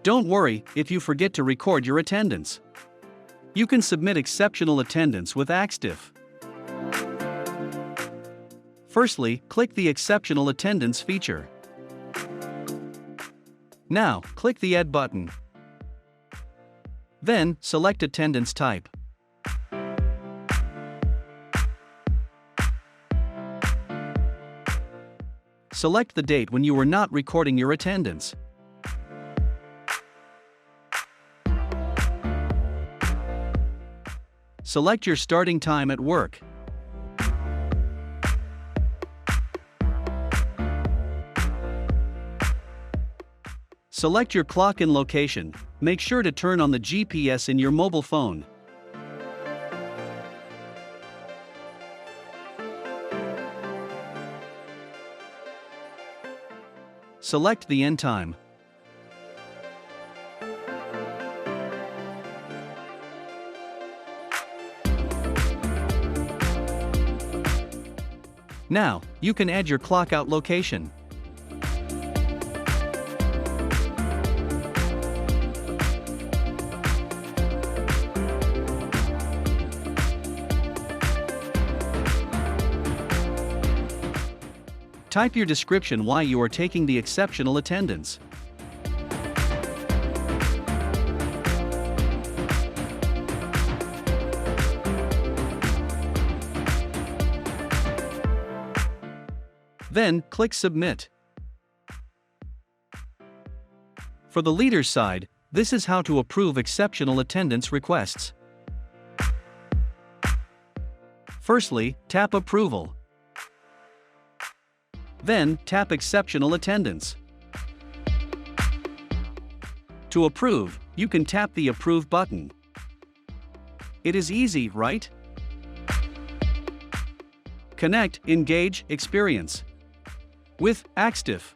Don't worry if you forget to record your attendance. You can submit exceptional attendance with Axdif. Firstly, click the Exceptional Attendance feature. Now, click the Add button. Then, select attendance type. Select the date when you were not recording your attendance. Select your starting time at work. Select your clock and location. Make sure to turn on the GPS in your mobile phone. Select the end time. Now, you can add your clock out location. Type your description why you are taking the exceptional attendance. Then, click Submit. For the leader's side, this is how to approve exceptional attendance requests. Firstly, tap Approval. Then, tap Exceptional Attendance. To approve, you can tap the Approve button. It is easy, right? Connect, engage, experience with Axdif.